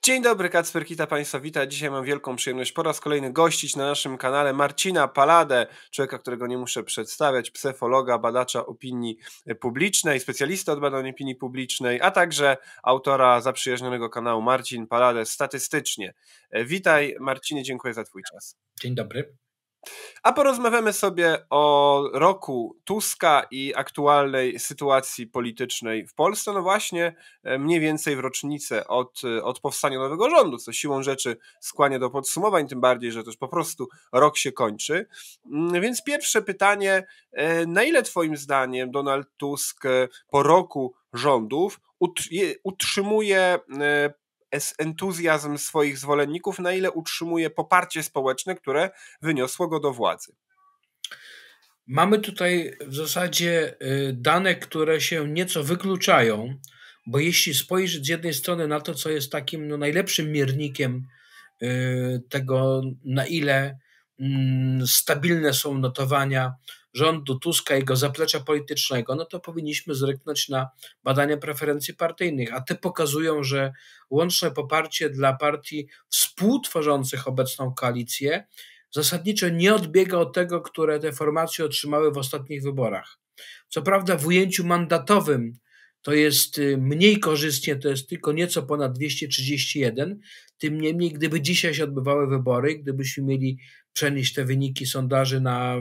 Dzień dobry, Kacper Kita Państwa wita. Dzisiaj mam wielką przyjemność po raz kolejny gościć na naszym kanale Marcina Paladę, człowieka, którego nie muszę przedstawiać, psychologa, badacza opinii publicznej, specjalista od badań opinii publicznej, a także autora zaprzyjaźnionego kanału Marcin Paladę Statystycznie. Witaj Marcinie, dziękuję za Twój czas. Dzień dobry. A porozmawiamy sobie o roku Tuska i aktualnej sytuacji politycznej w Polsce. No właśnie mniej więcej w rocznicę od powstania nowego rządu, co siłą rzeczy skłania do podsumowań, tym bardziej, że też po prostu rok się kończy. Więc pierwsze pytanie, na ile Twoim zdaniem Donald Tusk po roku rządów utrzymuje entuzjazm swoich zwolenników, na ile utrzymuje poparcie społeczne, które wyniosło go do władzy? Mamy tutaj w zasadzie dane, które się nieco wykluczają, bo jeśli spojrzeć z jednej strony na to, co jest takim najlepszym miernikiem tego, na ile stabilne są notowania rządu Tuska i jego zaplecza politycznego, no to powinniśmy zerknąć na badania preferencji partyjnych, a te pokazują, że łączne poparcie dla partii współtworzących obecną koalicję zasadniczo nie odbiega od tego, które te formacje otrzymały w ostatnich wyborach. Co prawda w ujęciu mandatowym to jest mniej korzystnie, to jest tylko nieco ponad 231, tym niemniej gdyby dzisiaj się odbywały wybory, gdybyśmy mieli przenieść te wyniki sondaży na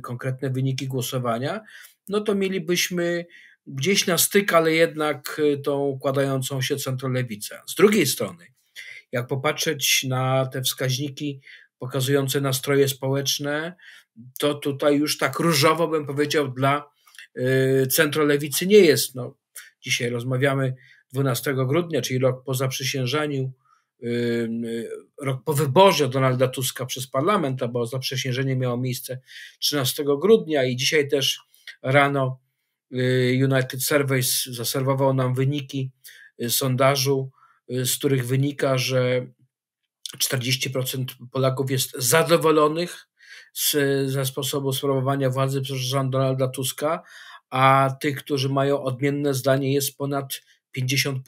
konkretne wyniki głosowania, no to mielibyśmy gdzieś na styk, ale jednak tą układającą się centrolewicę. Z drugiej strony, jak popatrzeć na te wskaźniki pokazujące nastroje społeczne, to tutaj już tak różowo bym powiedział dla centrolewicy nie jest. No, dzisiaj rozmawiamy 12 grudnia, czyli rok po zaprzysiężeniu, rok po wyborze Donalda Tuska przez parlament, bo zaprzysiężenie miało miejsce 13 grudnia i dzisiaj też rano United Surveys zaserwował nam wyniki sondażu, z których wynika, że 40% Polaków jest zadowolonych ze sposobu sprawowania władzy przez rząd Donalda Tuska, a tych, którzy mają odmienne zdanie, jest ponad 50%.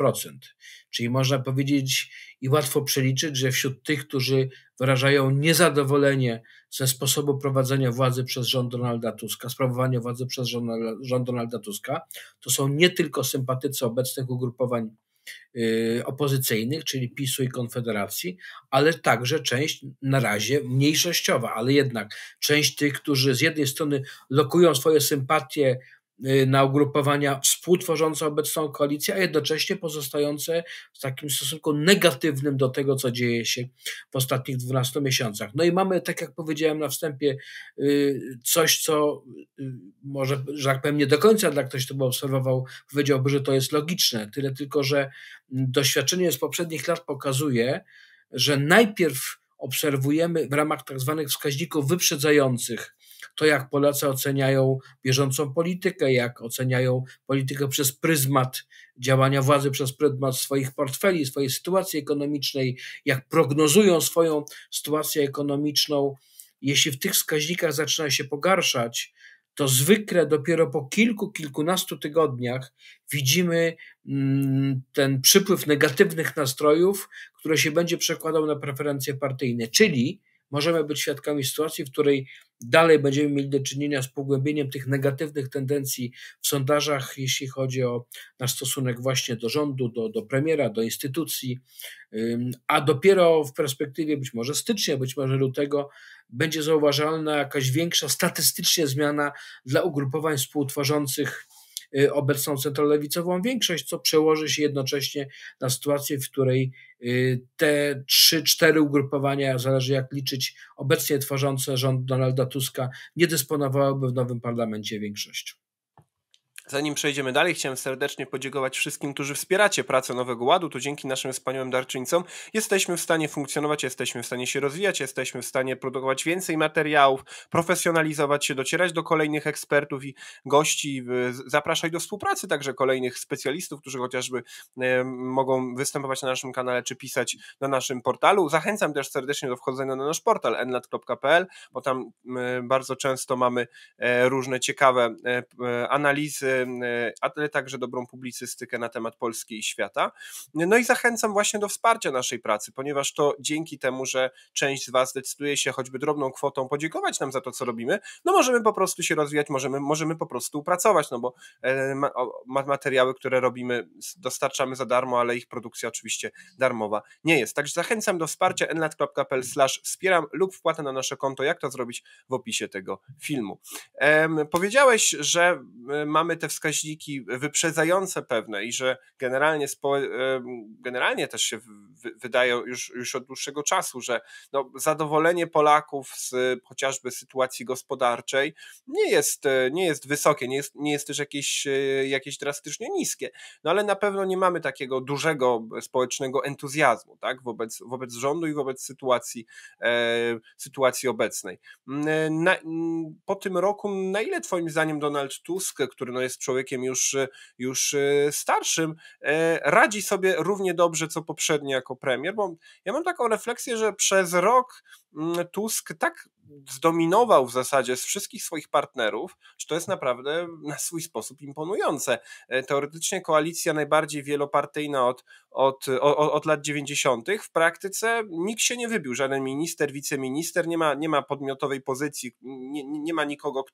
Czyli można powiedzieć i łatwo przeliczyć, że wśród tych, którzy wyrażają niezadowolenie ze sposobu prowadzenia władzy przez rząd Donalda Tuska, sprawowania władzy przez rząd Donalda Tuska, to są nie tylko sympatycy obecnych ugrupowań opozycyjnych, czyli PiS-u i Konfederacji, ale także część na razie mniejszościowa, ale jednak część tych, którzy z jednej strony lokują swoje sympatie na ugrupowania współtworzące obecną koalicję, a jednocześnie pozostające w takim stosunku negatywnym do tego, co dzieje się w ostatnich 12 miesiącach. No i mamy, tak jak powiedziałem na wstępie, coś, co może, że tak powiem, nie do końca dla ktoś, kto by obserwował, powiedziałby, że to jest logiczne. Tyle tylko, że doświadczenie z poprzednich lat pokazuje, że najpierw obserwujemy w ramach tak zwanych wskaźników wyprzedzających to, jak Polacy oceniają bieżącą politykę, jak oceniają politykę przez pryzmat działania władzy, przez pryzmat swoich portfeli, swojej sytuacji ekonomicznej, jak prognozują swoją sytuację ekonomiczną. Jeśli w tych wskaźnikach zaczyna się pogarszać, to zwykle dopiero po kilkunastu tygodniach widzimy ten przypływ negatywnych nastrojów, który się będzie przekładał na preferencje partyjne, czyli możemy być świadkami sytuacji, w której dalej będziemy mieli do czynienia z pogłębieniem tych negatywnych tendencji w sondażach, jeśli chodzi o nasz stosunek właśnie do rządu, do premiera, do instytucji, a dopiero w perspektywie być może stycznia, być może lutego będzie zauważalna jakaś większa statystycznie zmiana dla ugrupowań współtworzących obecną centrolewicową większość, co przełoży się jednocześnie na sytuację, w której te 3-4 ugrupowania, zależy jak liczyć, obecnie tworzące rząd Donalda Tuska, nie dysponowałyby w nowym parlamencie większością. Zanim przejdziemy dalej, chciałem serdecznie podziękować wszystkim, którzy wspieracie pracę Nowego Ładu. To dzięki naszym wspaniałym darczyńcom jesteśmy w stanie funkcjonować, jesteśmy w stanie się rozwijać, jesteśmy w stanie produkować więcej materiałów, profesjonalizować się, docierać do kolejnych ekspertów i gości, zapraszać do współpracy także kolejnych specjalistów, którzy chociażby mogą występować na naszym kanale czy pisać na naszym portalu. Zachęcam też serdecznie do wchodzenia na nasz portal nlat.pl, bo tam bardzo często mamy różne ciekawe analizy, ale także dobrą publicystykę na temat Polski i świata. No i zachęcam właśnie do wsparcia naszej pracy, ponieważ to dzięki temu, że część z Was decyduje się choćby drobną kwotą podziękować nam za to, co robimy, no możemy po prostu się rozwijać, możemy po prostu pracować, no bo materiały, które robimy, dostarczamy za darmo, ale ich produkcja oczywiście darmowa nie jest. Także zachęcam do wsparcia nlat.pl/wspieram lub wpłatę na nasze konto. Jak to zrobić? W opisie tego filmu. Powiedziałeś, że mamy te wskaźniki wyprzedzające pewne i że generalnie też się wydaje już od dłuższego czasu, że no, zadowolenie Polaków z chociażby sytuacji gospodarczej nie jest wysokie, nie jest też jakieś drastycznie niskie, no ale na pewno nie mamy takiego dużego społecznego entuzjazmu, tak, wobec rządu i wobec sytuacji obecnej. Po tym roku, na ile twoim zdaniem Donald Tusk, który no jest człowiekiem już starszym, radzi sobie równie dobrze co poprzedni jako premier? Bo ja mam taką refleksję, że przez rok Tusk tak zdominował w zasadzie z wszystkich swoich partnerów, że to jest naprawdę na swój sposób imponujące. Teoretycznie koalicja najbardziej wielopartyjna od lat 90. W praktyce nikt się nie wybił, żaden minister, wiceminister, nie ma podmiotowej pozycji, nie ma nikogo,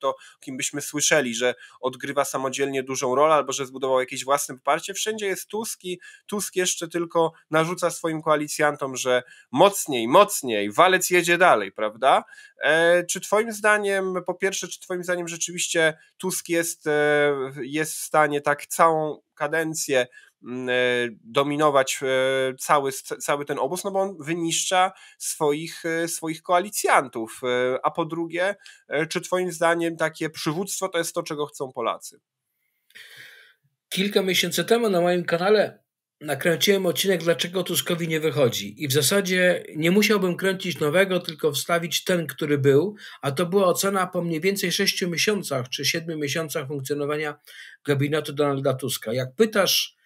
kim byśmy słyszeli, że odgrywa samodzielnie dużą rolę albo że zbudował jakieś własne poparcie. Wszędzie jest Tusk i Tusk jeszcze tylko narzuca swoim koalicjantom, że mocniej, walec jedzie dalej, prawda? Czy twoim zdaniem, po pierwsze, rzeczywiście Tusk jest w stanie tak całą kadencję dominować cały ten obóz, no bo on wyniszcza swoich koalicjantów, a po drugie, czy twoim zdaniem takie przywództwo to jest to, czego chcą Polacy? Kilka miesięcy temu na moim kanale nakręciłem odcinek, dlaczego Tuskowi nie wychodzi. I w zasadzie nie musiałbym kręcić nowego, tylko wstawić ten, który był, a to była ocena po mniej więcej 6 miesiącach czy 7 miesiącach funkcjonowania gabinetu Donalda Tuska. Jak pytasz,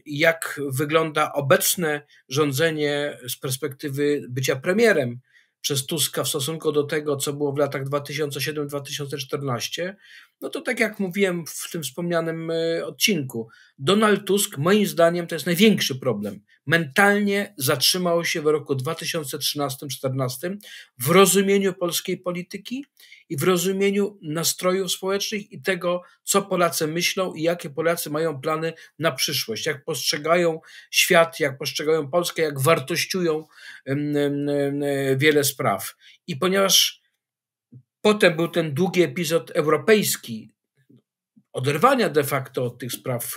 jak wygląda obecne rządzenie z perspektywy bycia premierem przez Tuska w stosunku do tego, co było w latach 2007-2014, no to tak jak mówiłem w tym wspomnianym odcinku, Donald Tusk moim zdaniem to jest największy problem. Mentalnie zatrzymał się w roku 2013-2014 w rozumieniu polskiej polityki i w rozumieniu nastrojów społecznych i tego, co Polacy myślą i jakie Polacy mają plany na przyszłość, jak postrzegają świat, jak postrzegają Polskę, jak wartościują wiele spraw. I ponieważ potem był ten długi epizod europejski, oderwania de facto od tych spraw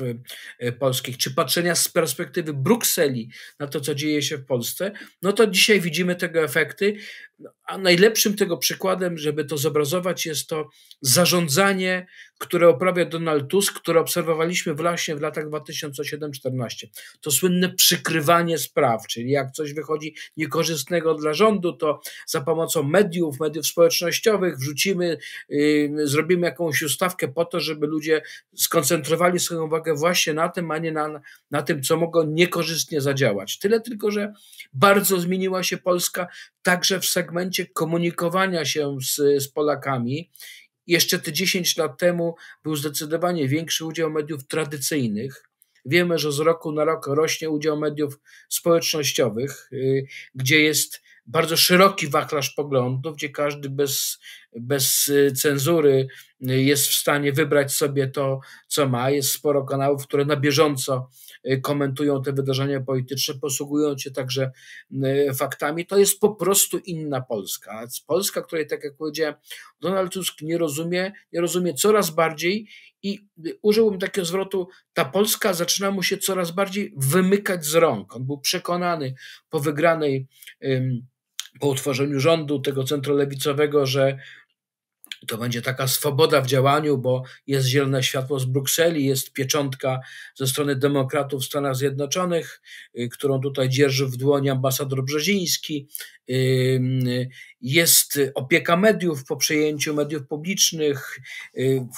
polskich, czy patrzenia z perspektywy Brukseli na to, co dzieje się w Polsce, no to dzisiaj widzimy tego efekty, a najlepszym tego przykładem, żeby to zobrazować, jest to zarządzanie, które uprawia Donald Tusk, które obserwowaliśmy właśnie w latach 2007-2014. To słynne przykrywanie spraw, czyli jak coś wychodzi niekorzystnego dla rządu, to za pomocą mediów społecznościowych zrobimy jakąś ustawkę po to, żeby ludzie skoncentrowali swoją uwagę właśnie na tym, a nie na tym, co mogło niekorzystnie zadziałać. Tyle tylko, że bardzo zmieniła się Polska także w segmencie komunikowania się z Polakami. Jeszcze te 10 lat temu był zdecydowanie większy udział mediów tradycyjnych. Wiemy, że z roku na rok rośnie udział mediów społecznościowych, gdzie jest bardzo szeroki wachlarz poglądów, gdzie każdy bez cenzury jest w stanie wybrać sobie to, co ma. Jest sporo kanałów, które na bieżąco komentują te wydarzenia polityczne, posługując się także faktami. To jest po prostu inna Polska. Polska, której, tak jak powiedziałem, Donald Tusk nie rozumie coraz bardziej i użyłbym takiego zwrotu, ta Polska zaczyna mu się coraz bardziej wymykać z rąk. On był przekonany po utworzeniu rządu tego centrolewicowego, że to będzie taka swoboda w działaniu, bo jest zielone światło z Brukseli, jest pieczątka ze strony demokratów w Stanach Zjednoczonych, którą tutaj dzierży w dłoni ambasador Brzeziński, jest opieka mediów po przejęciu mediów publicznych,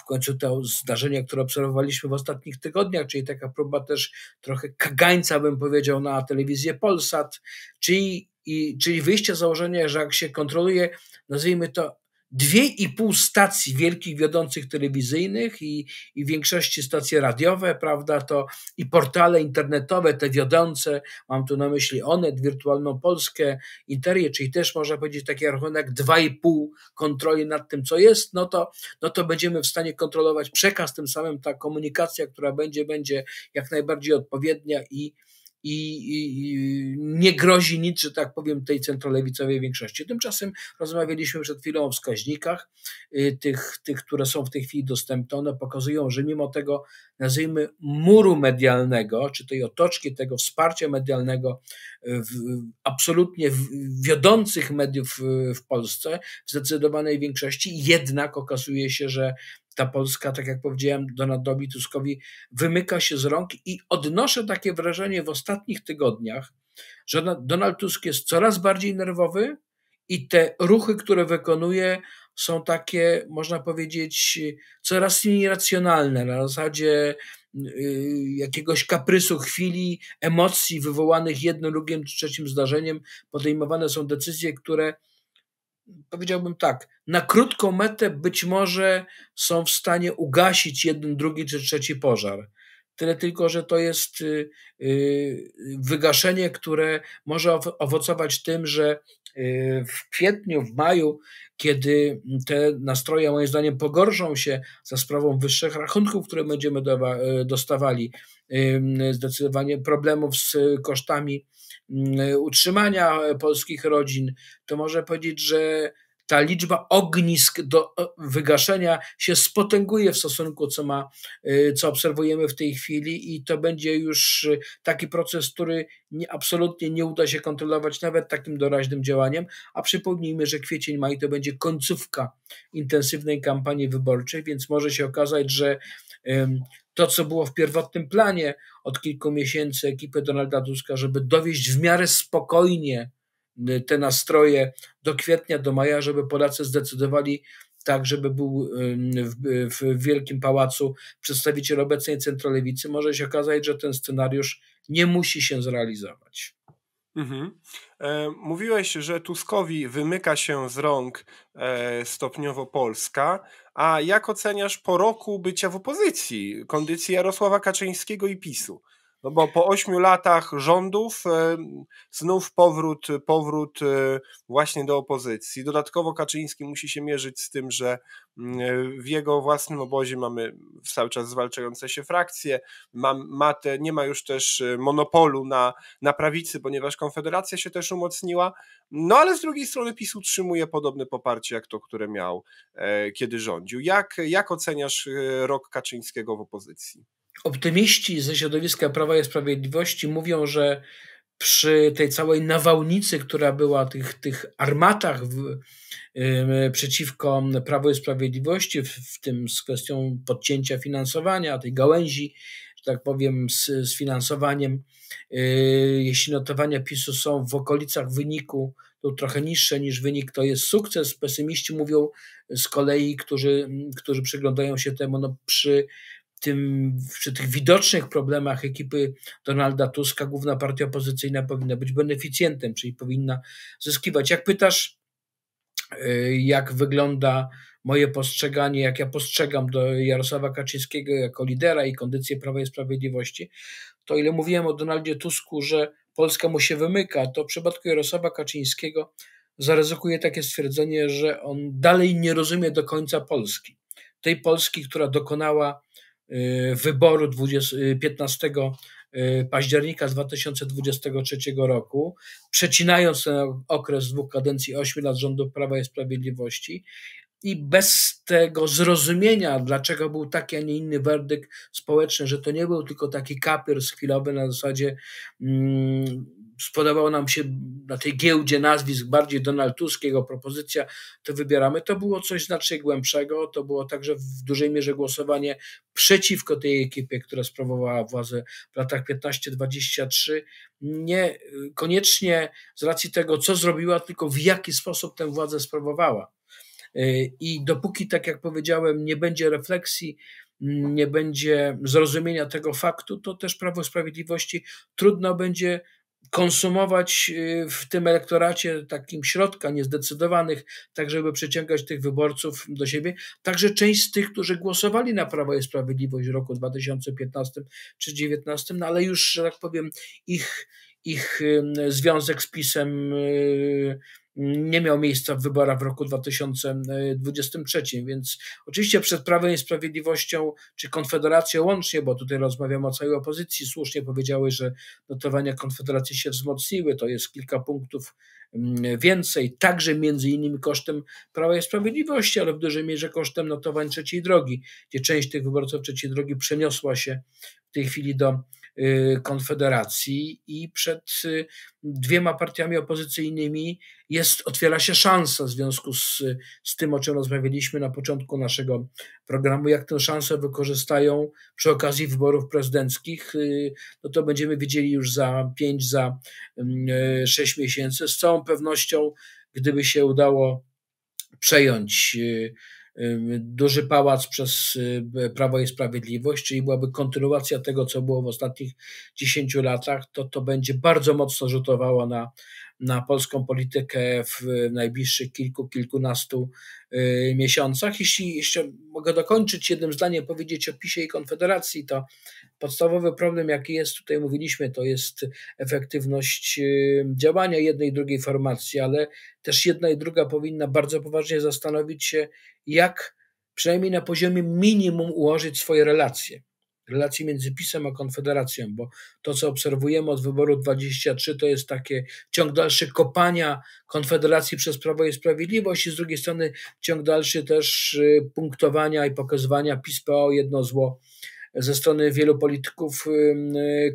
w końcu to zdarzenia, które obserwowaliśmy w ostatnich tygodniach, czyli taka próba też trochę kagańca, bym powiedział, na telewizję Polsat, czyli wyjście z założenia, że jak się kontroluje, nazwijmy to, 2,5 stacji wielkich wiodących telewizyjnych i w większości stacje radiowe, prawda, to i portale internetowe, te wiodące, mam tu na myśli Onet, Wirtualną Polskę, Interię, czyli też można powiedzieć taki rachunek 2,5 kontroli nad tym, co jest, no to będziemy w stanie kontrolować przekaz, tym samym ta komunikacja, która będzie jak najbardziej odpowiednia i nie grozi nic, że tak powiem, tej centrolewicowej większości. Tymczasem rozmawialiśmy przed chwilą o wskaźnikach, tych, które są w tej chwili dostępne. One pokazują, że mimo tego, nazwijmy, muru medialnego, czy tej otoczki, tego wsparcia medialnego absolutnie wiodących mediów w Polsce, w zdecydowanej większości, jednak okazuje się, że ta Polska, tak jak powiedziałem Donaldowi Tuskowi, wymyka się z rąk i odnoszę takie wrażenie w ostatnich tygodniach, że Donald Tusk jest coraz bardziej nerwowy i te ruchy, które wykonuje, są takie, można powiedzieć, coraz mniej racjonalne, na zasadzie jakiegoś kaprysu chwili, emocji wywołanych jednym, drugim, trzecim zdarzeniem. Podejmowane są decyzje, które, powiedziałbym tak, na krótką metę być może są w stanie ugasić jeden, drugi czy trzeci pożar. Tyle tylko, że to jest wygaszenie, które może owocować tym, że w kwietniu, w maju, kiedy te nastroje moim zdaniem pogorszą się za sprawą wyższych rachunków, które będziemy dostawali, zdecydowanie problemów z kosztami utrzymania polskich rodzin, to można powiedzieć, że ta liczba ognisk do wygaszenia się spotęguje w stosunku, co obserwujemy w tej chwili, i to będzie już taki proces, który absolutnie nie uda się kontrolować nawet takim doraźnym działaniem, a przypomnijmy, że kwiecień, maj to będzie końcówka intensywnej kampanii wyborczej, więc może się okazać, że to, co było w pierwotnym planie od kilku miesięcy ekipy Donalda Tuska, żeby dowieść w miarę spokojnie te nastroje do kwietnia, do maja, żeby Polacy zdecydowali tak, żeby był w Wielkim Pałacu przedstawiciel obecnej centrolewicy, może się okazać, że ten scenariusz nie musi się zrealizować. Mhm. Mówiłeś, że Tuskowi wymyka się z rąk stopniowo Polska, a jak oceniasz po roku bycia w opozycji, kondycję Jarosława Kaczyńskiego i PiS-u? No bo po 8 latach rządów znów powrót właśnie do opozycji. Dodatkowo Kaczyński musi się mierzyć z tym, że w jego własnym obozie mamy cały czas zwalczające się frakcje, nie ma już też monopolu na prawicy, ponieważ Konfederacja się też umocniła, no ale z drugiej strony PiS utrzymuje podobne poparcie jak to, które miał, kiedy rządził. Jak oceniasz rok Kaczyńskiego w opozycji? Optymiści ze środowiska Prawa i Sprawiedliwości mówią, że przy tej całej nawałnicy, która była, tych armatach przeciwko Prawu i Sprawiedliwości, w tym z kwestią podcięcia finansowania, tej gałęzi, że tak powiem, z finansowaniem, jeśli notowania PiS-u są w okolicach wyniku, to trochę niższe niż wynik, to jest sukces. Pesymiści mówią z kolei, którzy przyglądają się temu, no przy tych widocznych problemach ekipy Donalda Tuska główna partia opozycyjna powinna być beneficjentem, czyli powinna zyskiwać. Jak pytasz, jak wygląda moje postrzeganie, jak ja postrzegam do Jarosława Kaczyńskiego jako lidera i kondycję Prawa i Sprawiedliwości, to ile mówiłem o Donaldzie Tusku, że Polska mu się wymyka, to w przypadku Jarosława Kaczyńskiego zaryzykuję takie stwierdzenie, że on dalej nie rozumie do końca Polski. Tej Polski, która dokonała wyboru 15 października 2023 roku, przecinając ten okres 2 kadencji 8 lat rządów Prawa i Sprawiedliwości, i bez tego zrozumienia, dlaczego był taki, a nie inny werdykt społeczny, że to nie był tylko taki kapier chwilowy na zasadzie spodobało nam się na tej giełdzie nazwisk bardziej Donald Tusk, jego propozycja, to wybieramy. To było coś znacznie głębszego, to było także w dużej mierze głosowanie przeciwko tej ekipie, która sprawowała władzę w latach 15-23, nie koniecznie z racji tego, co zrobiła, tylko w jaki sposób tę władzę sprawowała. I dopóki, tak jak powiedziałem, nie będzie refleksji, nie będzie zrozumienia tego faktu, to też Prawo i Sprawiedliwości trudno będzie konsumować w tym elektoracie takim środka niezdecydowanych, tak żeby przyciągać tych wyborców do siebie. Także część z tych, którzy głosowali na Prawo i Sprawiedliwość w roku 2015 czy 2019, no ale już, że tak powiem, ich związek z PiS-em nie miał miejsca w wyborach w roku 2023, więc oczywiście przed Prawem i Sprawiedliwością czy Konfederacją łącznie, bo tutaj rozmawiamy o całej opozycji, słusznie powiedziały, że notowania Konfederacji się wzmocniły, to jest kilka punktów więcej, także między innymi kosztem Prawa i Sprawiedliwości, ale w dużej mierze kosztem notowań Trzeciej Drogi, gdzie część tych wyborców Trzeciej Drogi przeniosła się w tej chwili do Konfederacji i przed dwiema partiami opozycyjnymi otwiera się szansa w związku z tym, o czym rozmawialiśmy na początku naszego programu, jak tę szansę wykorzystają przy okazji wyborów prezydenckich, no to będziemy wiedzieli już za 5, za 6 miesięcy. Z całą pewnością, gdyby się udało przejąć duży pałac przez Prawo i Sprawiedliwość, czyli byłaby kontynuacja tego, co było w ostatnich 10 latach, to będzie bardzo mocno rzutowało na polską politykę w najbliższych kilkunastu miesiącach. Jeśli jeszcze mogę dokończyć jednym zdaniem, powiedzieć o PiS-ie i Konfederacji, to podstawowy problem, jaki jest, tutaj mówiliśmy, to jest efektywność działania jednej i drugiej formacji, ale też jedna i druga powinna bardzo poważnie zastanowić się, jak przynajmniej na poziomie minimum ułożyć swoje relacje między PiS-em a Konfederacją, bo to, co obserwujemy od wyboru 23, to jest takie ciąg dalszy kopania Konfederacji przez Prawo i Sprawiedliwość i z drugiej strony ciąg dalszy też punktowania i pokazywania PiS-PO jedno zło ze strony wielu polityków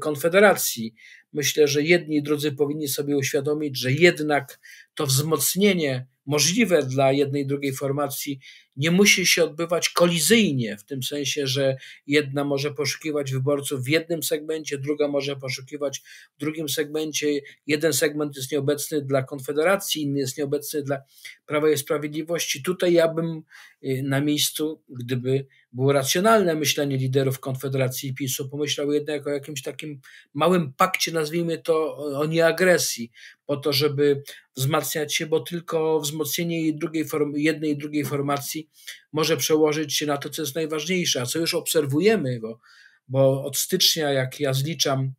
Konfederacji. Myślę, że jedni i drudzy powinni sobie uświadomić, że jednak to wzmocnienie możliwe dla jednej i drugiej formacji nie musi się odbywać kolizyjnie, w tym sensie, że jedna może poszukiwać wyborców w jednym segmencie, druga może poszukiwać w drugim segmencie. Jeden segment jest nieobecny dla Konfederacji, inny jest nieobecny dla Prawa i Sprawiedliwości. Tutaj ja bym na miejscu, gdyby było racjonalne myślenie liderów Konfederacji i PiS-u, pomyślał jednak o jakimś takim małym pakcie, nazwijmy to, o nieagresji, po to, żeby wzmacniać się, bo tylko wzmocnienie jednej i drugiej formacji może przełożyć się na to, co jest najważniejsze, a co już obserwujemy, bo od stycznia, jak ja zliczam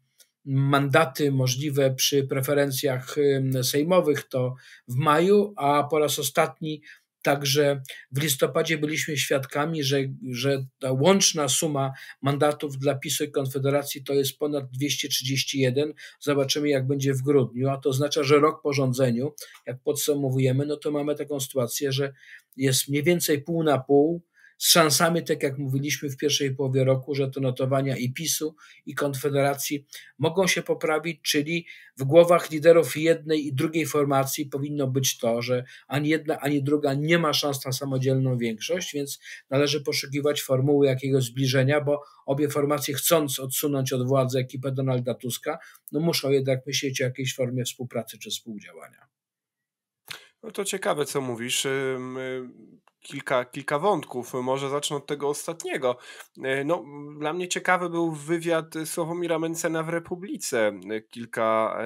mandaty możliwe przy preferencjach sejmowych, to w maju, a po raz ostatni także w listopadzie byliśmy świadkami, że ta łączna suma mandatów dla PiS-u i Konfederacji to jest ponad 231. Zobaczymy, jak będzie w grudniu, a to oznacza, że rok po rządzeniu, jak podsumowujemy, no to mamy taką sytuację, że jest mniej więcej pół na pół, z szansami, tak jak mówiliśmy w pierwszej połowie roku, że to notowania i PiS-u, i Konfederacji mogą się poprawić, czyli w głowach liderów jednej i drugiej formacji powinno być to, że ani jedna, ani druga nie ma szans na samodzielną większość, więc należy poszukiwać formuły jakiegoś zbliżenia, bo obie formacje, chcąc odsunąć od władzy ekipę Donalda Tuska, no muszą jednak myśleć o jakiejś formie współpracy czy współdziałania. No to ciekawe, co mówisz. Kilka wątków. Może zacznę od tego ostatniego. No, dla mnie ciekawy był wywiad Sławomira Mencena w Republice kilka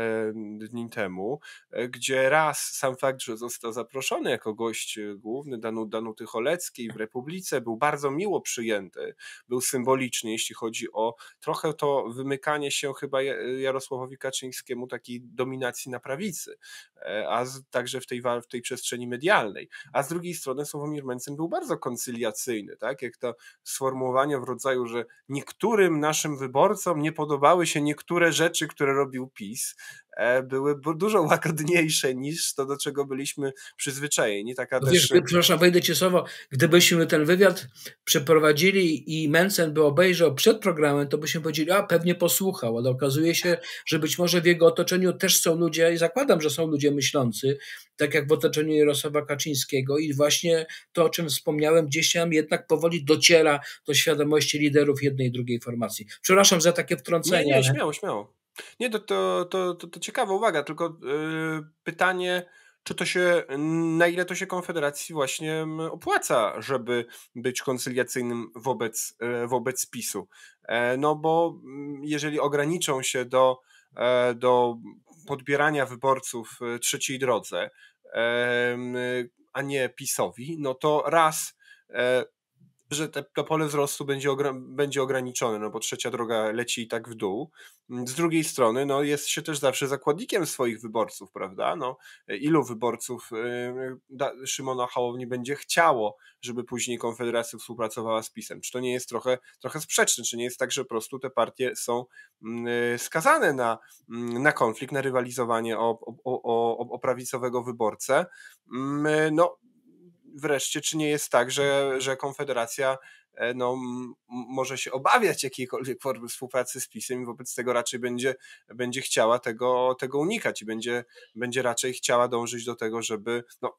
dni temu, gdzie raz sam fakt, że został zaproszony jako gość główny Danuty Choleckiej w Republice, był bardzo miło przyjęty, był symboliczny, jeśli chodzi o trochę to wymykanie się chyba Jarosławowi Kaczyńskiemu takiej dominacji na prawicy, także w tej przestrzeni medialnej. A z drugiej strony Sławomir Mencen był bardzo koncyliacyjny, tak? Jak to sformułowanie w rodzaju, że niektórym naszym wyborcom nie podobały się niektóre rzeczy, które robił PiS, były dużo łagodniejsze niż to, do czego byliśmy przyzwyczajeni. Wiesz, przepraszam, wejdę ci słowo, gdybyśmy ten wywiad przeprowadzili i Mencen by obejrzał przed programem, to byśmy powiedzieli, pewnie posłuchał, ale okazuje się, że być może w jego otoczeniu też są ludzie, i zakładam, że są ludzie myślący, tak jak w otoczeniu Jarosława Kaczyńskiego i właśnie to, o czym wspomniałem, gdzieś tam jednak powoli dociera do świadomości liderów jednej i drugiej formacji. Przepraszam za takie wtrącenie. Nie, śmiało. Nie, to ciekawa uwaga, tylko pytanie, na ile to się Konfederacji właśnie opłaca, żeby być koncyliacyjnym wobec PiS-u. No bo jeżeli ograniczą się do podbierania wyborców trzeciej drodze, a nie PiS-owi, no to raz, że to pole wzrostu będzie ograniczone, no bo trzecia droga leci i tak w dół. Z drugiej strony, no jest się też zawsze zakładnikiem swoich wyborców, prawda? No, ilu wyborców Szymona Hołowni będzie chciało, żeby później Konfederacja współpracowała z PiS-em? Czy to nie jest trochę sprzeczne? Czy nie jest tak, że po prostu te partie są skazane na konflikt, na rywalizowanie o prawicowego wyborcę? No, wreszcie, czy nie jest tak, że Konfederacja no, może się obawiać jakiejkolwiek formy współpracy z PiS-em i wobec tego raczej będzie chciała tego unikać i będzie raczej chciała dążyć do tego, żeby no,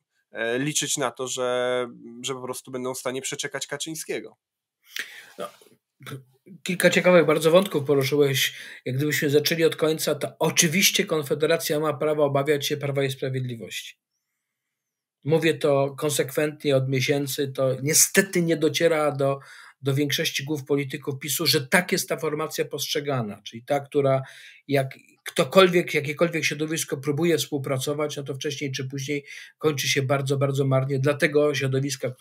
liczyć na to, że po prostu będą w stanie przeczekać Kaczyńskiego. No, kilka ciekawych bardzo wątków poruszyłeś. Jak gdybyśmy zaczęli od końca, to oczywiście Konfederacja ma prawo obawiać się Prawa i Sprawiedliwości. Mówię to konsekwentnie od miesięcy, to niestety nie dociera do większości głów polityków PiS-u, że tak jest ta formacja postrzegana, czyli ta, która jak ktokolwiek, jakiekolwiek środowisko próbuje współpracować, no to wcześniej czy później kończy się bardzo, bardzo marnie dla tego środowiska,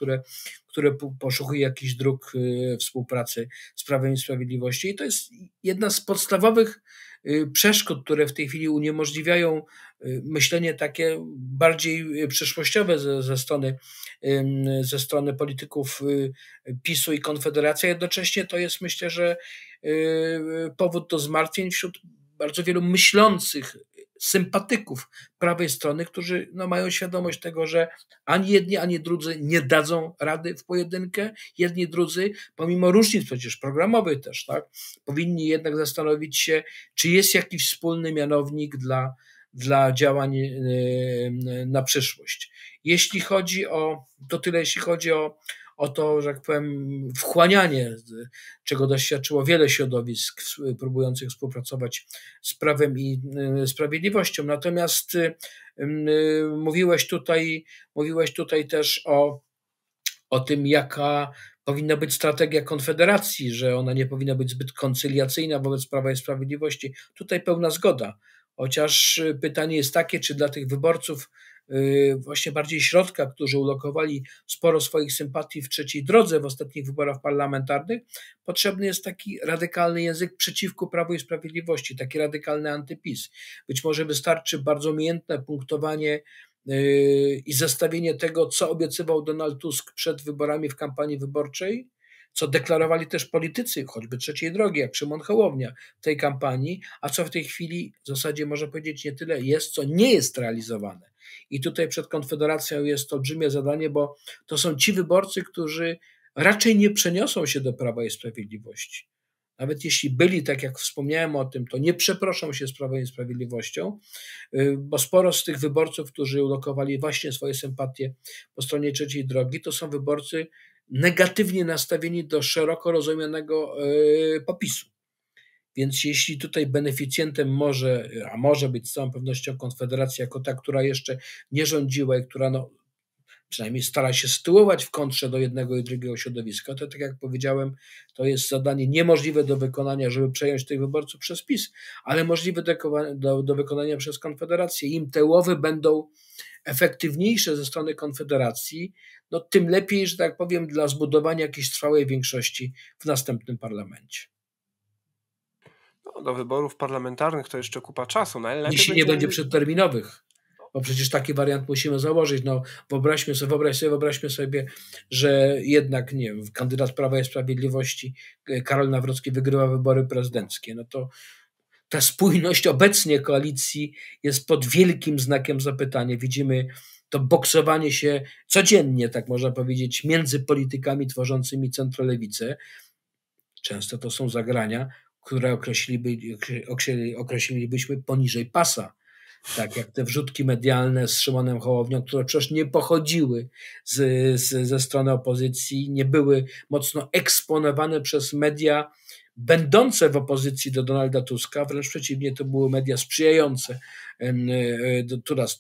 które poszukuje jakichś dróg współpracy z Prawem i Sprawiedliwości. I to jest jedna z podstawowych przeszkód, które w tej chwili uniemożliwiają myślenie takie bardziej przyszłościowe ze strony polityków PiS-u i Konfederacji. Jednocześnie to jest, myślę, że powód do zmartwień wśród bardzo wielu myślących sympatyków prawej strony, którzy no, mają świadomość tego, że ani jedni, ani drudzy nie dadzą rady w pojedynkę. Jedni, drudzy, pomimo różnic przecież programowych też, tak, powinni jednak zastanowić się, czy jest jakiś wspólny mianownik dla działań na przyszłość. Jeśli chodzi o to, że tak powiem, wchłanianie, czego doświadczyło wiele środowisk próbujących współpracować z Prawem i Sprawiedliwością. Natomiast mówiłeś tutaj też o tym, jaka powinna być strategia Konfederacji, że ona nie powinna być zbyt koncyliacyjna wobec Prawa i Sprawiedliwości. Tutaj pełna zgoda. Chociaż pytanie jest takie, czy dla tych wyborców właśnie bardziej środka, którzy ulokowali sporo swoich sympatii w trzeciej drodze w ostatnich wyborach parlamentarnych, potrzebny jest taki radykalny język przeciwko Prawu i Sprawiedliwości, taki radykalny antyPiS. Być może wystarczy bardzo umiejętne punktowanie i zestawienie tego, co obiecywał Donald Tusk przed wyborami w kampanii wyborczej, co deklarowali też politycy, choćby trzeciej drogi, jak Szymon Hołownia w tej kampanii, a co w tej chwili w zasadzie można powiedzieć nie tyle jest, co nie jest realizowane. I tutaj przed Konfederacją jest olbrzymie zadanie, bo to są ci wyborcy, którzy raczej nie przeniosą się do Prawa i Sprawiedliwości. Nawet jeśli byli, tak jak wspomniałem o tym, to nie przeproszą się z Prawem i Sprawiedliwością, bo sporo z tych wyborców, którzy ulokowali właśnie swoje sympatie po stronie trzeciej drogi, to są wyborcy negatywnie nastawieni do szeroko rozumianego popisu. Więc jeśli tutaj beneficjentem może być z całą pewnością Konfederacja jako ta, która jeszcze nie rządziła i która no, przynajmniej stara się sytuować w kontrze do jednego i drugiego środowiska, to tak jak powiedziałem, to jest zadanie niemożliwe do wykonania, żeby przejąć tych wyborców przez PiS, ale możliwe do wykonania przez Konfederację. Im te łowy będą efektywniejsze ze strony Konfederacji, no tym lepiej, że tak powiem, dla zbudowania jakiejś trwałej większości w następnym parlamencie. No, do wyborów parlamentarnych to jeszcze kupa czasu. Jeśli nie będzie przedterminowych, bo przecież taki wariant musimy założyć. No, wyobraźmy sobie, że jednak, nie wiem, kandydat Prawa i Sprawiedliwości Karol Nawrocki wygrywa wybory prezydenckie. No to ta spójność obecnie koalicji jest pod wielkim znakiem zapytania. Widzimy to boksowanie się codziennie, tak można powiedzieć, między politykami tworzącymi centrolewicę. Często to są zagrania, które określilibyśmy poniżej pasa. Tak jak te wrzutki medialne z Szymonem Hołownią, które przecież nie pochodziły ze strony opozycji, nie były mocno eksponowane przez media będące w opozycji do Donalda Tuska, wręcz przeciwnie, to były media sprzyjające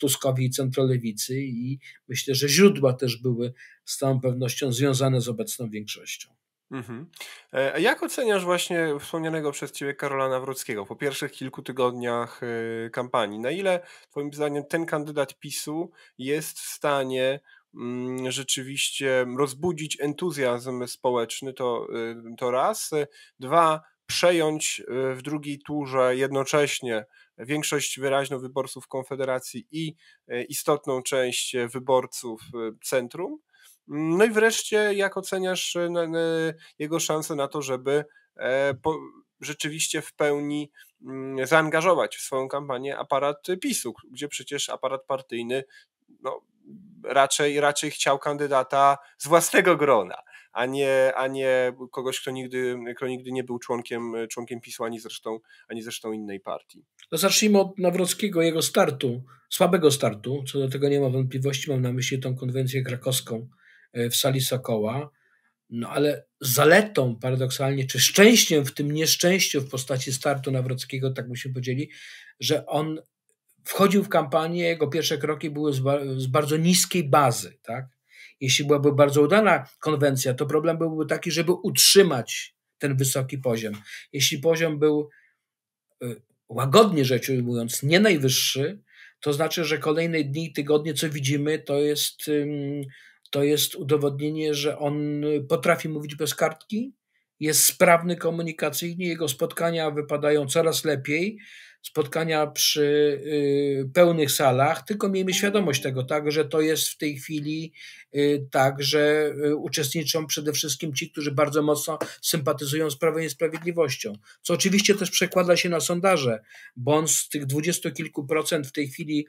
Tuskowi i centrolewicy i myślę, że źródła też były z całą pewnością związane z obecną większością. Mhm. A jak oceniasz właśnie wspomnianego przez ciebie Karola Nawrockiego po pierwszych kilku tygodniach kampanii? Na ile twoim zdaniem ten kandydat PiSu jest w stanie rzeczywiście rozbudzić entuzjazm społeczny, to raz. Dwa, przejąć w drugiej turze jednocześnie większość wyraźną wyborców Konfederacji i istotną część wyborców centrum. No i wreszcie, jak oceniasz jego szanse na to, żeby rzeczywiście w pełni zaangażować w swoją kampanię aparat PiSu, gdzie przecież aparat partyjny no, raczej chciał kandydata z własnego grona, a nie kogoś, kto nigdy nie był członkiem PiSu, ani zresztą innej partii. To zacznijmy od Nawrockiego, jego startu, słabego startu, co do tego nie ma wątpliwości, mam na myśli tą konwencję krakowską w sali Sokoła, no ale zaletą paradoksalnie, czy szczęściem w tym nieszczęściu w postaci startu Nawrockiego, tak byśmy powiedzieli, że on wchodził w kampanię, jego pierwsze kroki były z bardzo niskiej bazy, tak? Jeśli byłaby bardzo udana konwencja, to problem byłby taki, żeby utrzymać ten wysoki poziom. Jeśli poziom był, łagodnie rzecz ujmując, nie najwyższy, to znaczy, że kolejne dni i tygodnie, co widzimy, to jest udowodnienie, że on potrafi mówić bez kartki, jest sprawny komunikacyjnie, jego spotkania wypadają coraz lepiej, spotkania przy pełnych salach, tylko miejmy świadomość tego, tak, że to jest w tej chwili tak, że uczestniczą przede wszystkim ci, którzy bardzo mocno sympatyzują z Prawem i Sprawiedliwością, co oczywiście też przekłada się na sondaże, bo on z tych 20 kilku procent w tej chwili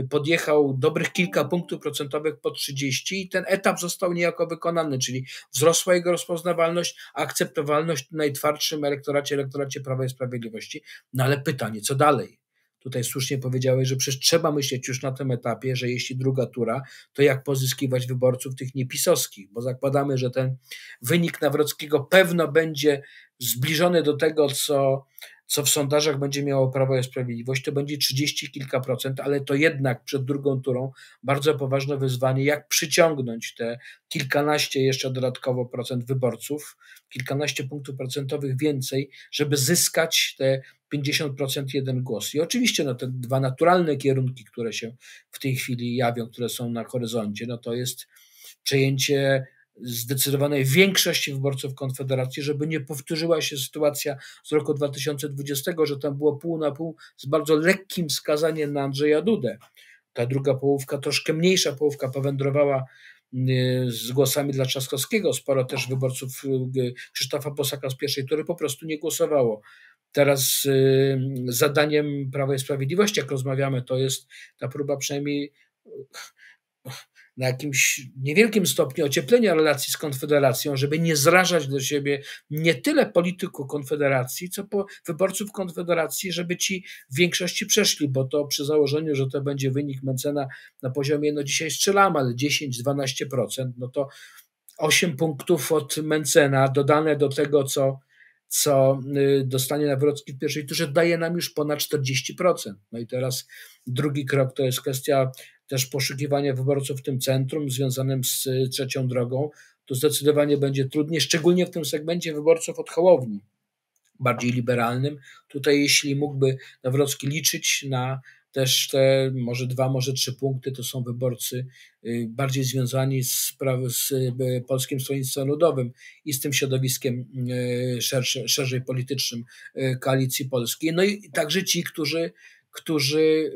podjechał dobrych kilka punktów procentowych po 30 i ten etap został niejako wykonany, czyli wzrosła jego rozpoznawalność, akceptowalność w najtwardszym elektoracie Prawa i Sprawiedliwości. No ale pytanie, co dalej? Tutaj słusznie powiedziałeś, że przecież trzeba myśleć już na tym etapie, że jeśli druga tura, to jak pozyskiwać wyborców tych niepisowskich, bo zakładamy, że ten wynik Nawrockiego pewno będzie zbliżony do tego, co w sondażach będzie miało Prawo i Sprawiedliwość, to będzie 30 kilka procent, ale to jednak przed drugą turą bardzo poważne wyzwanie, jak przyciągnąć te kilkanaście jeszcze dodatkowo procent wyborców, kilkanaście punktów procentowych więcej, żeby zyskać te 50% jeden głos. I oczywiście te dwa naturalne kierunki, które się w tej chwili jawią, które są na horyzoncie, no to jest przejęcie zdecydowanej większości wyborców Konfederacji, żeby nie powtórzyła się sytuacja z roku 2020, że tam było pół na pół z bardzo lekkim wskazaniem na Andrzeja Dudę. Ta druga połówka, troszkę mniejsza połówka powędrowała z głosami dla Trzaskowskiego. Sporo też wyborców Krzysztofa Bosaka z pierwszej tury po prostu nie głosowało. Teraz zadaniem Prawa i Sprawiedliwości, jak rozmawiamy, to jest ta próba przynajmniej na jakimś niewielkim stopniu ocieplenia relacji z Konfederacją, żeby nie zrażać do siebie nie tyle polityków Konfederacji, co wyborców Konfederacji, żeby ci w większości przeszli, bo to przy założeniu, że to będzie wynik Mencena na poziomie, no dzisiaj strzelamy, ale 10-12%, no to 8 punktów od Mencena dodane do tego, co dostanie Nawrocki w pierwszej turze, daje nam już ponad 40%. No i teraz drugi krok to jest kwestia też poszukiwania wyborców w tym centrum związanym z trzecią drogą. To zdecydowanie będzie trudniej, szczególnie w tym segmencie wyborców od Hołowni, bardziej liberalnym. Tutaj jeśli mógłby Nawrocki liczyć na też te może 2, może 3 punkty, to są wyborcy bardziej związani z Polskim Stronnictwem Ludowym i z tym środowiskiem szerzej politycznym Koalicji Polskiej. No i także ci, którzy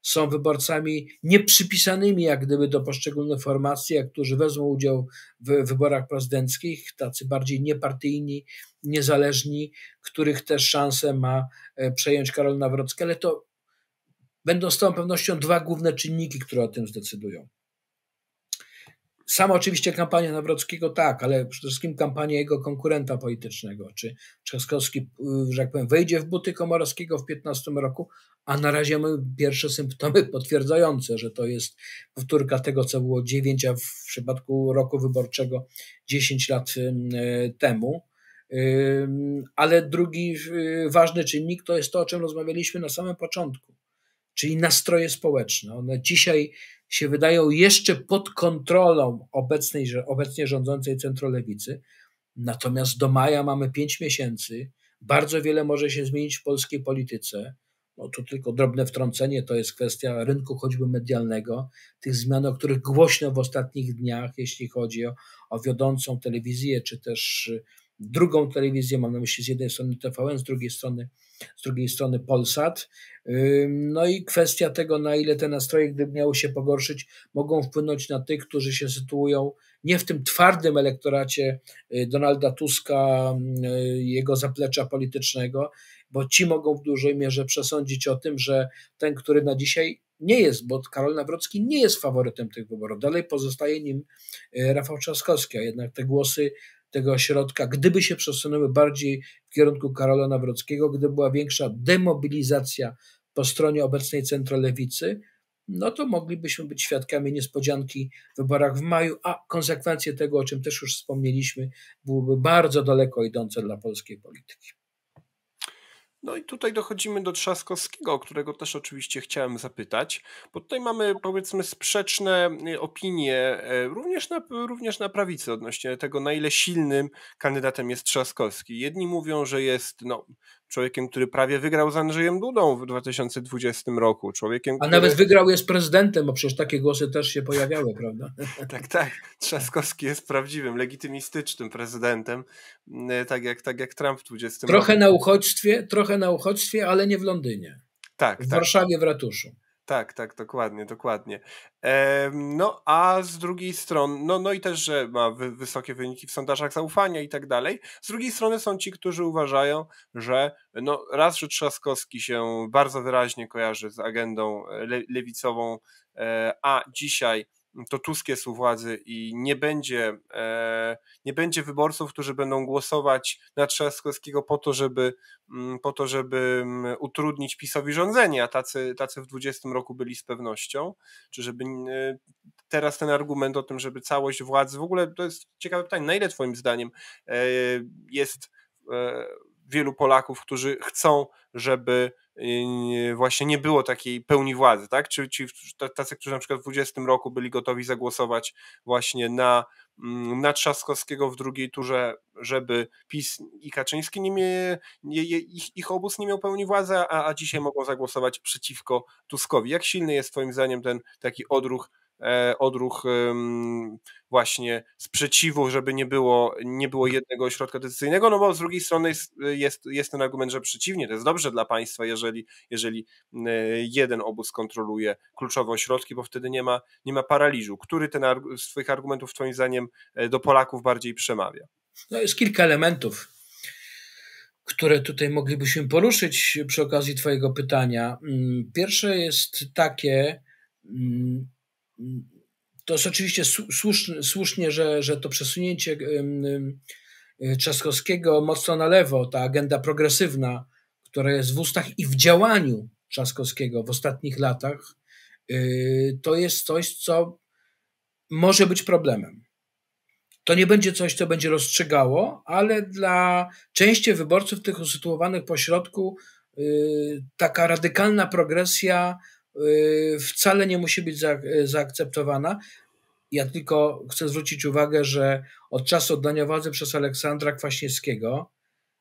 są wyborcami nieprzypisanymi jak gdyby do poszczególnych formacji, a którzy wezmą udział w wyborach prezydenckich, tacy bardziej niepartyjni, niezależni, których też szansę ma przejąć Karol Nawrocki, ale to będą z całą pewnością dwa główne czynniki, które o tym zdecydują. Sama oczywiście kampania Nawrockiego tak, ale przede wszystkim kampania jego konkurenta politycznego. Czy Trzaskowski, że tak powiem, wejdzie w buty Komorowskiego w 2015 roku, a na razie mamy pierwsze symptomy potwierdzające, że to jest powtórka tego, co było 9, a w przypadku roku wyborczego 10 lat temu. Ale drugi ważny czynnik to jest to, o czym rozmawialiśmy na samym początku, czyli nastroje społeczne. One dzisiaj się wydają jeszcze pod kontrolą obecnie rządzącej centrolewicy, Natomiast do maja mamy 5 miesięcy. Bardzo wiele może się zmienić w polskiej polityce. No tu tylko drobne wtrącenie, to jest kwestia rynku choćby medialnego, tych zmian, o których głośno w ostatnich dniach, jeśli chodzi o wiodącą telewizję, czy też drugą telewizję, mam na myśli z jednej strony TVN, z drugiej strony Polsat. No i kwestia tego, na ile te nastroje, gdyby miały się pogorszyć, mogą wpłynąć na tych, którzy się sytuują nie w tym twardym elektoracie Donalda Tuska, jego zaplecza politycznego, bo ci mogą w dużej mierze przesądzić o tym, że ten, który na dzisiaj nie jest, bo Karol Nawrocki nie jest faworytem tych wyborów. Dalej pozostaje nim Rafał Trzaskowski, a jednak te głosy tego ośrodka, gdyby się przesunęły bardziej w kierunku Karola Nawrockiego, gdyby była większa demobilizacja po stronie obecnej centrolewicy, no to moglibyśmy być świadkami niespodzianki w wyborach w maju, a konsekwencje tego, o czym też już wspomnieliśmy, byłyby bardzo daleko idące dla polskiej polityki. No i tutaj dochodzimy do Trzaskowskiego, o którego też oczywiście chciałem zapytać, bo tutaj mamy, powiedzmy, sprzeczne opinie również na prawicy odnośnie tego, na ile silnym kandydatem jest Trzaskowski. Jedni mówią, że jest człowiekiem, który prawie wygrał z Andrzejem Dudą w 2020 roku. A nawet wygrał, jest prezydentem, bo przecież takie głosy też się pojawiały, prawda? Tak. Trzaskowski jest prawdziwym, legitymistycznym prezydentem, tak jak Trump w 20 roku. Trochę na uchodźstwie, ale nie w Londynie. W Warszawie, w ratuszu. Tak, dokładnie. No a z drugiej strony, no i też, że ma wysokie wyniki w sondażach zaufania i tak dalej. Z drugiej strony są ci, którzy uważają, że że Trzaskowski się bardzo wyraźnie kojarzy z agendą lewicową, a dzisiaj to Tusk jest u władzy i nie będzie wyborców, którzy będą głosować na Trzaskowskiego po to, żeby utrudnić PiS-owi rządzenie, a tacy w 20 roku byli z pewnością, czy żeby teraz ten argument o tym, żeby całość władzy, w ogóle to jest ciekawe pytanie, na ile twoim zdaniem jest wielu Polaków, którzy chcą, żeby właśnie nie było takiej pełni władzy, tak? Czy tacy, którzy na przykład w 20 roku byli gotowi zagłosować właśnie na Trzaskowskiego w drugiej turze, żeby PiS i Kaczyński ich obóz nie miał pełni władzy, a dzisiaj mogą zagłosować przeciwko Tuskowi. Jak silny jest twoim zdaniem ten taki odruch właśnie sprzeciwu, żeby nie było jednego ośrodka decyzyjnego, no bo z drugiej strony jest ten argument, że przeciwnie, to jest dobrze dla państwa, jeżeli jeden obóz kontroluje kluczowe ośrodki, bo wtedy nie ma paraliżu. Który z twoich argumentów twoim zdaniem do Polaków bardziej przemawia? No jest kilka elementów, które tutaj moglibyśmy poruszyć przy okazji twojego pytania. Pierwsze jest takie, to jest oczywiście słusznie, że to przesunięcie Trzaskowskiego mocno na lewo, ta agenda progresywna, która jest w ustach i w działaniu Trzaskowskiego w ostatnich latach, to jest coś, co może być problemem. To nie będzie coś, co będzie rozstrzygało, ale dla części wyborców tych usytuowanych pośrodku taka radykalna progresja wcale nie musi być zaakceptowana. Ja tylko chcę zwrócić uwagę, że od czasu oddania władzy przez Aleksandra Kwaśniewskiego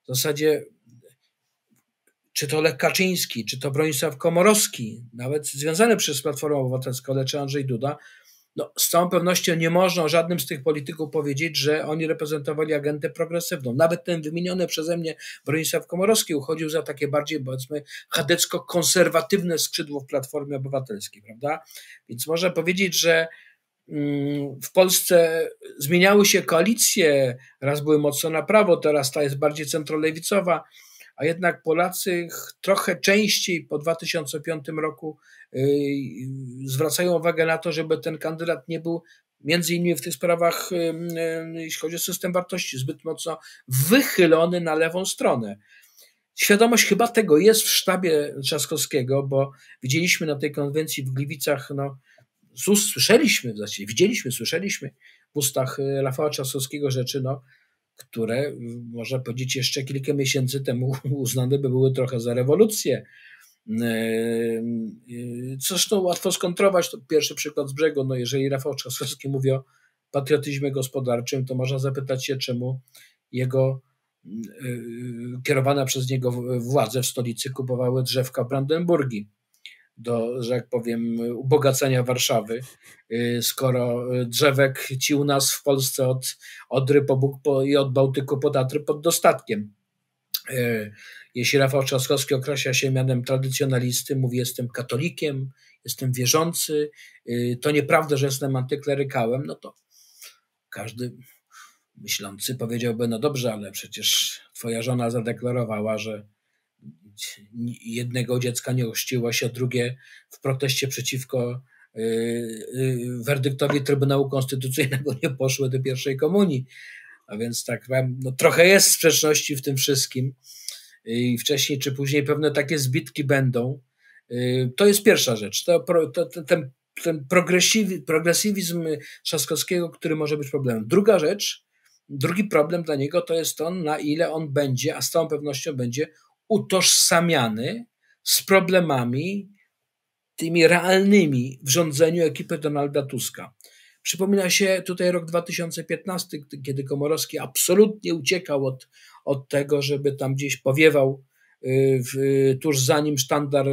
w zasadzie czy to Lech Kaczyński, czy to Bronisław Komorowski, nawet związany przez Platformę Obywatelską, ale czy Andrzej Duda, z całą pewnością nie można o żadnym z tych polityków powiedzieć, że oni reprezentowali agendę progresywną. Nawet ten wymieniony przeze mnie Bronisław Komorowski uchodził za takie bardziej, powiedzmy, chadecko-konserwatywne skrzydło w Platformie Obywatelskiej, prawda? Więc można powiedzieć, że w Polsce zmieniały się koalicje, raz były mocno na prawo, teraz ta jest bardziej centrolewicowa, a jednak Polacy trochę częściej po 2005 roku zwracają uwagę na to, żeby ten kandydat nie był między innymi w tych sprawach, jeśli chodzi o system wartości, zbyt mocno wychylony na lewą stronę. Świadomość chyba tego jest w sztabie Trzaskowskiego, bo widzieliśmy na tej konwencji w Gliwicach, słyszeliśmy w ustach Rafała Trzaskowskiego rzeczy, które, można powiedzieć, jeszcze kilka miesięcy temu uznane by były trochę za rewolucję. Zresztą łatwo skontrować, to pierwszy przykład z brzegu, jeżeli Rafał Trzaskowski mówi o patriotyzmie gospodarczym, to można zapytać się, czemu jego kierowane przez niego władze w stolicy kupowały drzewka Brandenburgii do, że jak powiem, ubogacenia Warszawy, skoro drzewek ci u nas w Polsce od Odry po Bóg i od Bałtyku po Tatry pod dostatkiem. Jeśli Rafał Trzaskowski określa się mianem tradycjonalisty, mówi: jestem katolikiem, jestem wierzący, to nieprawda, że jestem antyklerykałem, no to każdy myślący powiedziałby: no dobrze, ale przecież twoja żona zadeklarowała, że jednego dziecka nie ochrzciłaś, a drugie w proteście przeciwko werdyktowi Trybunału Konstytucyjnego nie poszły do pierwszej komunii. A więc tak, no, trochę jest sprzeczności w tym wszystkim i wcześniej czy później pewne takie zbitki będą. To jest pierwsza rzecz. Ten progresywizm Trzaskowskiego, który może być problemem. Druga rzecz, drugi problem dla niego to jest to, na ile on będzie, a z całą pewnością będzie utożsamiany z problemami tymi realnymi w rządzeniu ekipy Donalda Tuska. Przypomina się tutaj rok 2015, kiedy Komorowski absolutnie uciekał od tego, żeby tam gdzieś powiewał tuż za nim sztandar,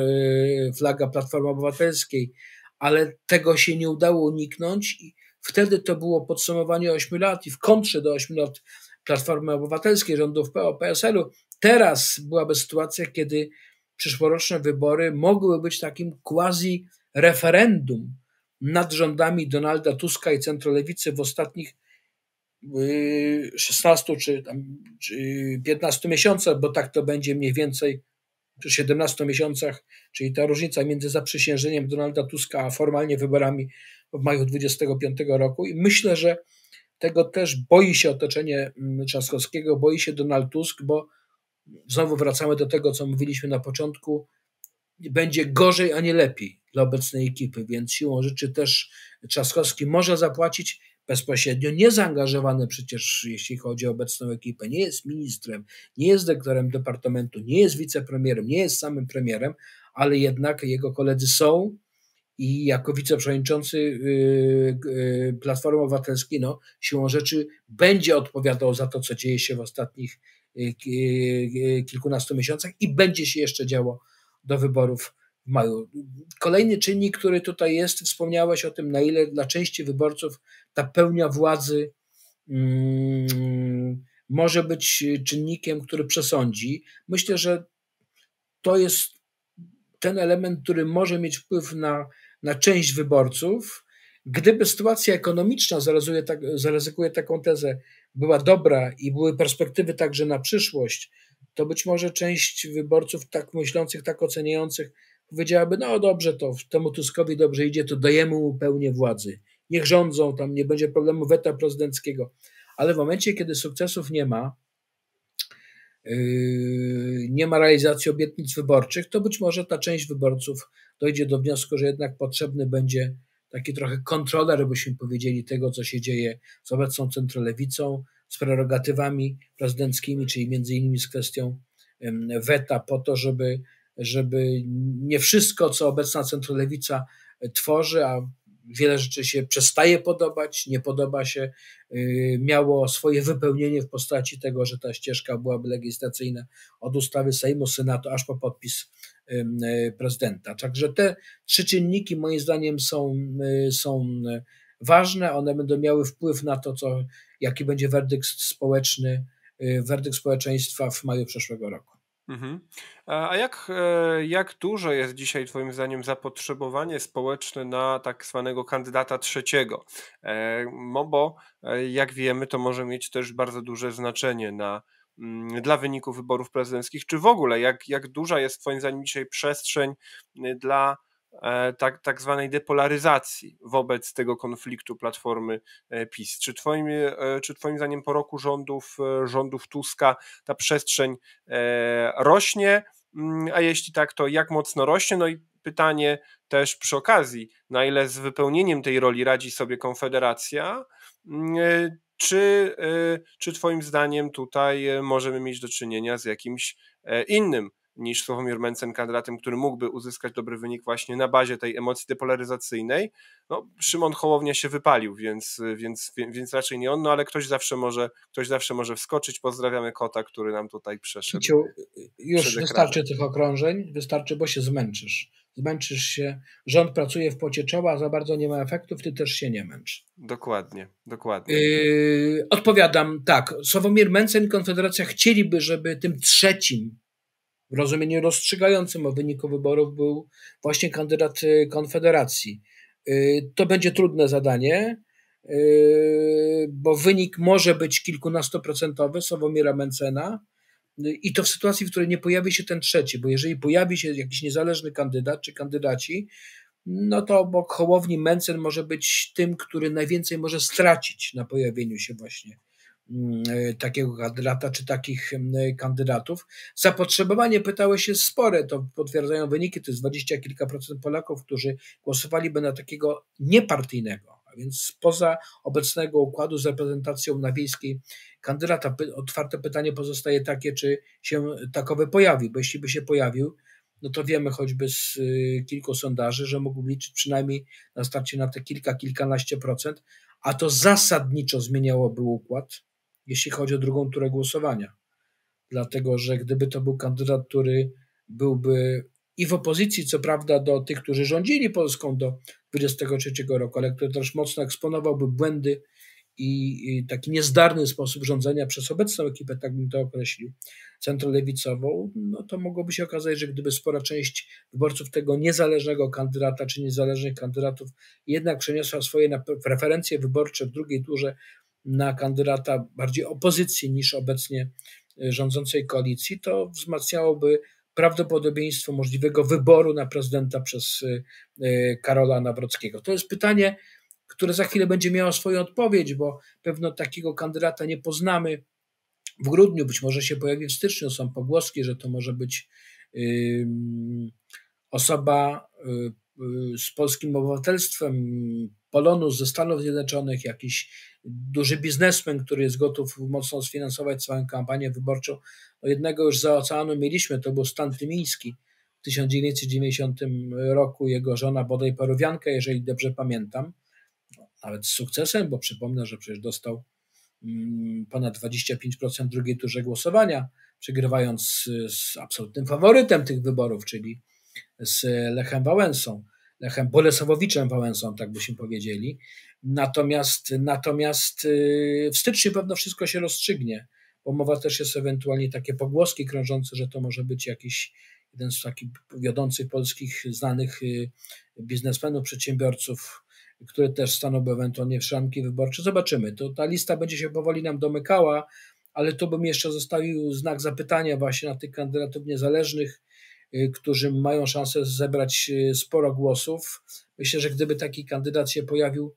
flaga Platformy Obywatelskiej, ale tego się nie udało uniknąć i wtedy to było podsumowanie 8 lat i w kontrze do 8 lat Platformy Obywatelskiej, rządów PO-PSL-u. Teraz byłaby sytuacja, kiedy przyszłoroczne wybory mogły być takim quasi referendum nad rządami Donalda Tuska i centrolewicy w ostatnich 16 czy 15 miesiącach, bo tak to będzie mniej więcej przy 17 miesiącach, czyli ta różnica między zaprzysiężeniem Donalda Tuska a formalnie wyborami w maju 2025 roku. I myślę, że tego też boi się otoczenie Trzaskowskiego, boi się Donald Tusk, bo znowu wracamy do tego, co mówiliśmy na początku, będzie gorzej, a nie lepiej dla obecnej ekipy, więc siłą rzeczy też Trzaskowski może zapłacić bezpośrednio, niezaangażowany przecież, jeśli chodzi o obecną ekipę, nie jest ministrem, nie jest dyrektorem departamentu, nie jest wicepremierem, nie jest samym premierem, ale jednak jego koledzy są i jako wiceprzewodniczący Platformy Obywatelskiej, no, siłą rzeczy będzie odpowiadał za to, co dzieje się w ostatnich kilkunastu miesiącach i będzie się jeszcze działo do wyborów w maju. Kolejny czynnik, który tutaj jest, wspomniałeś o tym, na ile dla części wyborców ta pełnia władzy może być czynnikiem, który przesądzi. Myślę, że to jest ten element, który może mieć wpływ na część wyborców. Gdyby sytuacja ekonomiczna, zaryzykuję taką tezę, była dobra i były perspektywy także na przyszłość, to być może część wyborców tak myślących, tak oceniających powiedziałaby: no dobrze, to temu Tuskowi dobrze idzie, to dajemy mu pełnię władzy. Niech rządzą, tam nie będzie problemu weta prezydenckiego. Ale w momencie, kiedy sukcesów nie ma realizacji obietnic wyborczych, to być może ta część wyborców dojdzie do wniosku, że jednak potrzebny będzie taki trochę kontroler, byśmy powiedzieli, tego, co się dzieje z obecną centrolewicą, z prerogatywami prezydenckimi, czyli między innymi z kwestią weta, po to, żeby nie wszystko, co obecna centrolewica tworzy, a wiele rzeczy się przestaje podobać, nie podoba się, miało swoje wypełnienie w postaci tego, że ta ścieżka byłaby legislacyjna od ustawy Sejmu, Senatu, aż po podpis prezydenta. Także te trzy czynniki moim zdaniem są ważne, one będą miały wpływ na to, jaki będzie werdykt społeczny, werdykt społeczeństwa w maju przyszłego roku. Mhm. A jak duże jest dzisiaj twoim zdaniem zapotrzebowanie społeczne na tak zwanego kandydata trzeciego? No bo jak wiemy, to może mieć też bardzo duże znaczenie dla wyników wyborów prezydenckich, czy w ogóle jak duża jest twoim zdaniem dzisiaj przestrzeń dla tak zwanej depolaryzacji wobec tego konfliktu Platformy PiS. Czy twoim zdaniem po roku rządów Tuska ta przestrzeń rośnie, a jeśli tak, to jak mocno rośnie? No i pytanie też przy okazji, na ile z wypełnieniem tej roli radzi sobie Konfederacja, czy twoim zdaniem tutaj możemy mieć do czynienia z jakimś innym niż Sławomir Mencen kandydatem, który mógłby uzyskać dobry wynik właśnie na bazie tej emocji depolaryzacyjnej. No, Szymon Hołownia się wypalił, więc raczej nie on, no ale ktoś zawsze może wskoczyć. Pozdrawiamy kota, który nam tutaj przeszedł. Kiciu, już wystarczy tych okrążeń, wystarczy, bo się zmęczysz. Zmęczysz się, rząd pracuje w pocie czoła, za bardzo nie ma efektów, ty też się nie męcz. Dokładnie. Odpowiadam tak, Sławomir Mencen i Konfederacja chcieliby, żeby tym trzecim, w rozumieniu rozstrzygającym o wyniku wyborów, był właśnie kandydat Konfederacji. To będzie trudne zadanie, bo wynik może być kilkunastoprocentowy Sławomira Mencena, i to w sytuacji, w której nie pojawi się ten trzeci, bo jeżeli pojawi się jakiś niezależny kandydat czy kandydaci, no to obok Hołowni Mencen może być tym, który najwięcej może stracić na pojawieniu się właśnie takiego kandydata czy takich kandydatów. Zapotrzebowanie, pytałeś, jest spore, to potwierdzają wyniki, to jest 20 kilka procent Polaków, którzy głosowaliby na takiego niepartyjnego, a więc spoza obecnego układu z reprezentacją na wiejskiej kandydata. Otwarte pytanie pozostaje takie, czy się takowy pojawi, bo jeśli by się pojawił, no to wiemy choćby z kilku sondaży, że mógł liczyć przynajmniej na starcie na te kilkanaście procent, a to zasadniczo zmieniałoby układ, jeśli chodzi o drugą turę głosowania. Dlatego, że gdyby to był kandydat, który byłby i w opozycji, co prawda, do tych, którzy rządzili Polską do 23 roku, ale który też mocno eksponowałby błędy i taki niezdarny sposób rządzenia przez obecną ekipę, tak bym to określił, centrolewicową, no to mogłoby się okazać, że gdyby spora część wyborców tego niezależnego kandydata czy niezależnych kandydatów jednak przeniosła swoje preferencje wyborcze w drugiej turze na kandydata bardziej opozycji niż obecnie rządzącej koalicji, to wzmacniałoby prawdopodobieństwo możliwego wyboru na prezydenta przez Karola Nawrockiego. To jest pytanie, które za chwilę będzie miało swoją odpowiedź, bo pewno takiego kandydata nie poznamy w grudniu, być może się pojawi w styczniu, są pogłoski, że to może być osoba z polskim obywatelstwem, Polonus ze Stanów Zjednoczonych, jakiś duży biznesmen, który jest gotów mocno sfinansować swoją kampanię wyborczą. No jednego już za oceanu mieliśmy, to był Stan Tymiński w 1990 roku, jego żona bodaj Peruwianka, jeżeli dobrze pamiętam, nawet z sukcesem, bo przypomnę, że przecież dostał ponad 25% w drugiej turze głosowania, przegrywając z absolutnym faworytem tych wyborów, czyli z Lechem Wałęsą, Lechem Bolesławowiczem Wałęsą, tak byśmy powiedzieli. Natomiast w styczniu pewno wszystko się rozstrzygnie, bo mowa też jest ewentualnie takie pogłoski krążące, że to może być jakiś jeden z takich wiodących polskich znanych biznesmenów, przedsiębiorców, które też stanąłby ewentualnie w szranki wyborcze. Zobaczymy. To ta lista będzie się powoli nam domykała, ale tu bym jeszcze zostawił znak zapytania właśnie na tych kandydatów niezależnych, którzy mają szansę zebrać sporo głosów. Myślę, że gdyby taki kandydat się pojawił,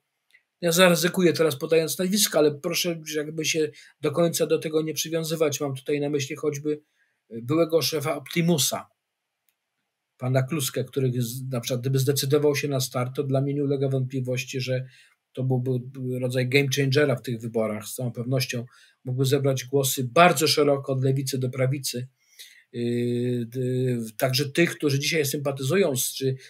ja zaryzykuję teraz podając nazwiska, ale proszę jakby się do końca do tego nie przywiązywać. Mam tutaj na myśli choćby byłego szefa Optimusa, pana Kluskę, który na przykład gdyby zdecydował się na start, to dla mnie nie ulega wątpliwości, że to byłby rodzaj game changera w tych wyborach. Z całą pewnością mógłby zebrać głosy bardzo szeroko od lewicy do prawicy. Także tych, którzy dzisiaj sympatyzują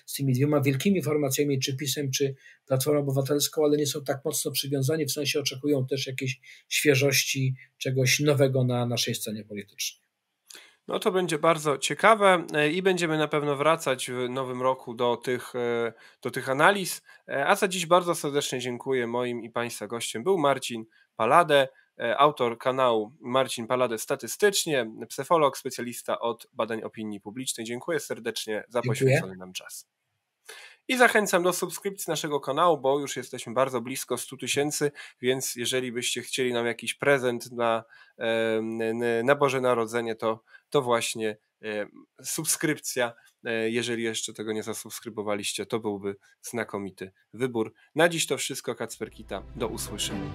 z tymi dwiema wielkimi formacjami, czy PiS-em, czy Platformą Obywatelską, ale nie są tak mocno przywiązani, w sensie oczekują też jakiejś świeżości, czegoś nowego na naszej scenie politycznej. No to będzie bardzo ciekawe i będziemy na pewno wracać w nowym roku do tych analiz. A za dziś bardzo serdecznie dziękuję. Moim i Państwa gościem był Marcin Palade, autor kanału Marcin Palade Statystycznie, psycholog, specjalista od badań opinii publicznej. Dziękuję serdecznie za poświęcony nam czas. I zachęcam do subskrypcji naszego kanału, bo już jesteśmy bardzo blisko 100 000, więc jeżeli byście chcieli nam jakiś prezent na Boże Narodzenie, to właśnie subskrypcja. Jeżeli jeszcze tego nie zasubskrybowaliście, to byłby znakomity wybór. Na dziś to wszystko. Kacper Kita. Do usłyszenia.